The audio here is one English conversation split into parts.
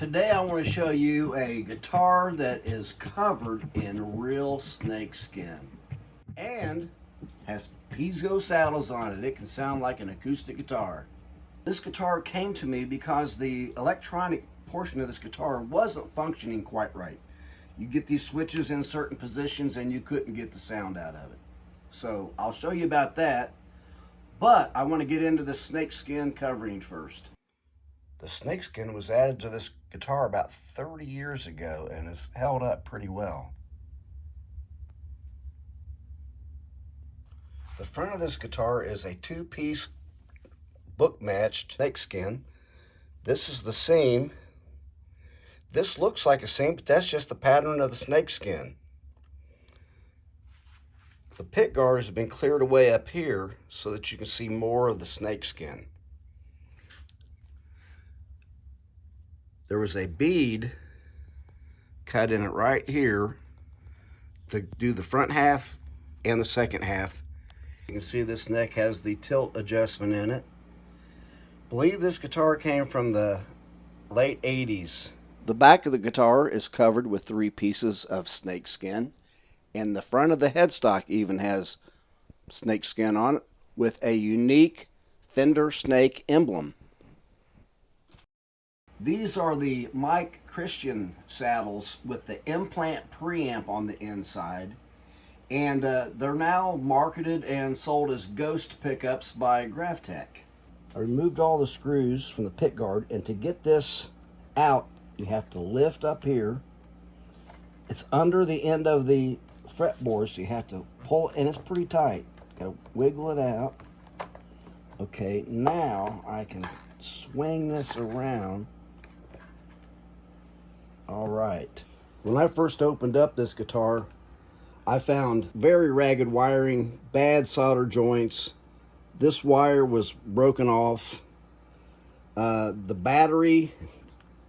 Today I want to show you a guitar that is covered in real snake skin and has Piezo saddles on it. It can sound like an acoustic guitar. This guitar came to me because the electronic portion of this guitar wasn't functioning quite right. You get these switches in certain positions and you couldn't get the sound out of it. So I'll show you about that, but I want to get into the snake skin covering first. The snake skin was added to this guitar about 30 years ago and has held up pretty well. The front of this guitar is a two-piece book-matched snake skin. This is the seam. This looks like a seam, but that's just the pattern of the snake skin. The pick guard has been cleared away up here so that you can see more of the snake skin. There was a bead cut in it right here to do the front half and the second half. You can see this neck has the tilt adjustment in it. I believe this guitar came from the late 80s. The back of the guitar is covered with 3 pieces of snake skin, and the front of the headstock even has snake skin on it with a unique Fender snake emblem. These are the Mike Christian saddles with the Implant preamp on the inside, and they're now marketed and sold as ghost pickups by Graftech. I removed all the screws from the pick guard, and to get this out you have to lift up here. It's under the end of the fretboard, so you have to pull it, and it's pretty tight. Gotta wiggle it out. Okay, now I can swing this around. All right. When I first opened up this guitar, I found very ragged wiring, bad solder joints. This wire was broken off. The battery,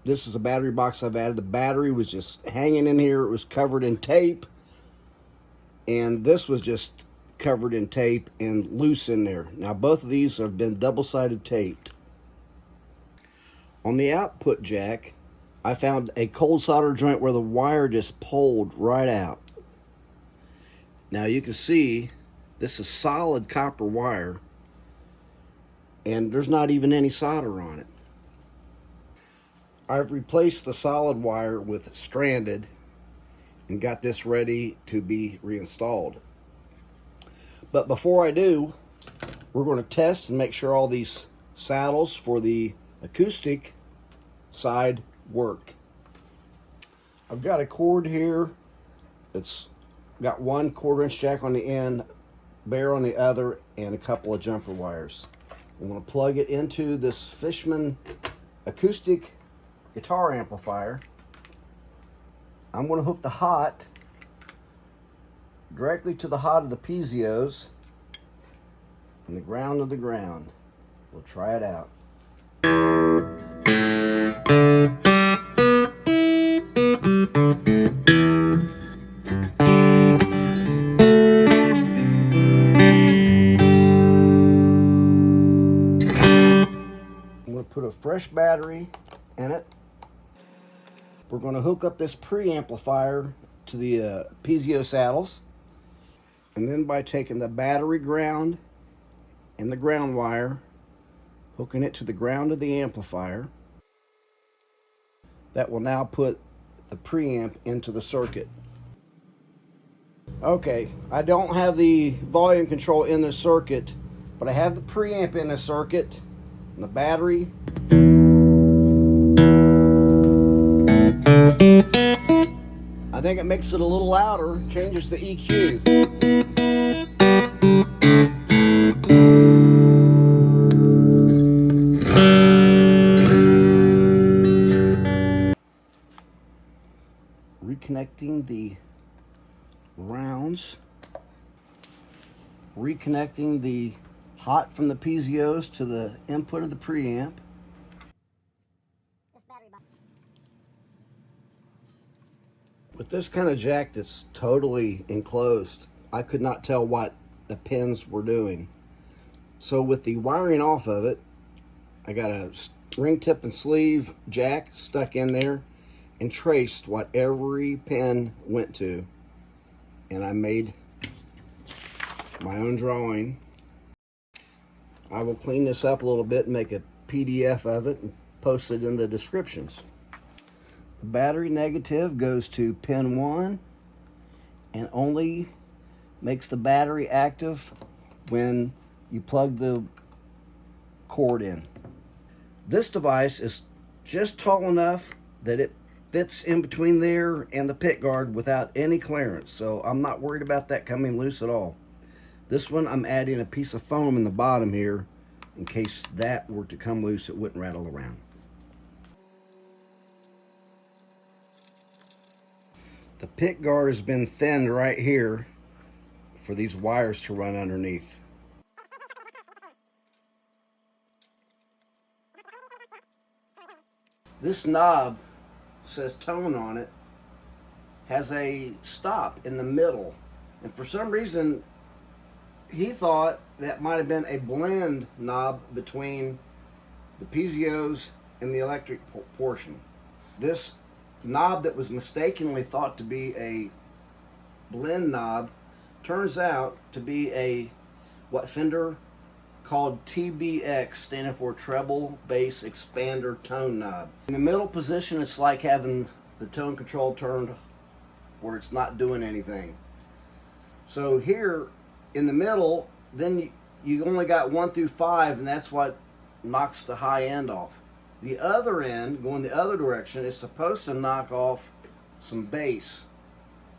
this is a battery box I've added. The battery was just hanging in here. It was covered in tape. And this was just covered in tape and loose in there. Now both of these have been double-sided taped. On the output jack, I found a cold solder joint where the wire just pulled right out. Now you can see this is solid copper wire, and there's not even any solder on it. I've replaced the solid wire with stranded and got this ready to be reinstalled. But before I do, we're going to test and make sure all these saddles for the acoustic side work. I've got a cord here. It's got 1 1/4-inch jack on the end, bare on the other, and a couple of jumper wires. I'm going to plug it into this Fishman acoustic guitar amplifier. I'm going to hook the hot directly to the hot of the Piezos and the ground of the ground. We'll try it out. I'm going to put a fresh battery in it. We're going to hook up this preamplifier to the Piezo saddles, and then by taking the battery ground and the ground wire, hooking it to the ground of the amplifier, that will now put the preamp into the circuit. Okay, I don't have the volume control in the circuit, but I have the preamp in the circuit and the battery. I think it makes it a little louder, changes the EQ. Reconnecting the rounds. Reconnecting the hot from the Piezos to the input of the preamp. With this kind of jack that's totally enclosed, I could not tell what the pins were doing. So with the wiring off of it, I got a ring tip and sleeve jack stuck in there and traced what every pin went to. And I made my own drawing. I will clean this up a little bit and make a PDF of it and post it in the descriptions. The battery negative goes to pin 1 and only makes the battery active when you plug the cord in. This device is just tall enough that it fits in between there and the pick guard without any clearance, so I'm not worried about that coming loose at all. This one I'm adding a piece of foam in the bottom here in case that were to come loose, it wouldn't rattle around. The pick guard has been thinned right here for these wires to run underneath. This knob says tone on it, has a stop in the middle, and for some reason he thought that might have been a blend knob between the Piezos and the electric portion. This knob that was mistakenly thought to be a blend knob turns out to be a what Fender called TBX, standing for treble bass expander tone knob. In the middle position, it's like having the tone control turned where it's not doing anything. So here in the middle, then you only got 1 through 5, and that's what knocks the high end off. The other end, going the other direction, is supposed to knock off some bass.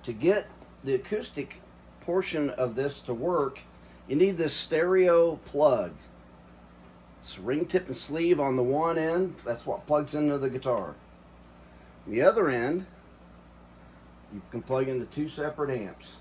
To get the acoustic portion of this to work, you need this stereo plug. It's ring tip and sleeve on the one end. That's what plugs into the guitar. The other end, you can plug into 2 separate amps.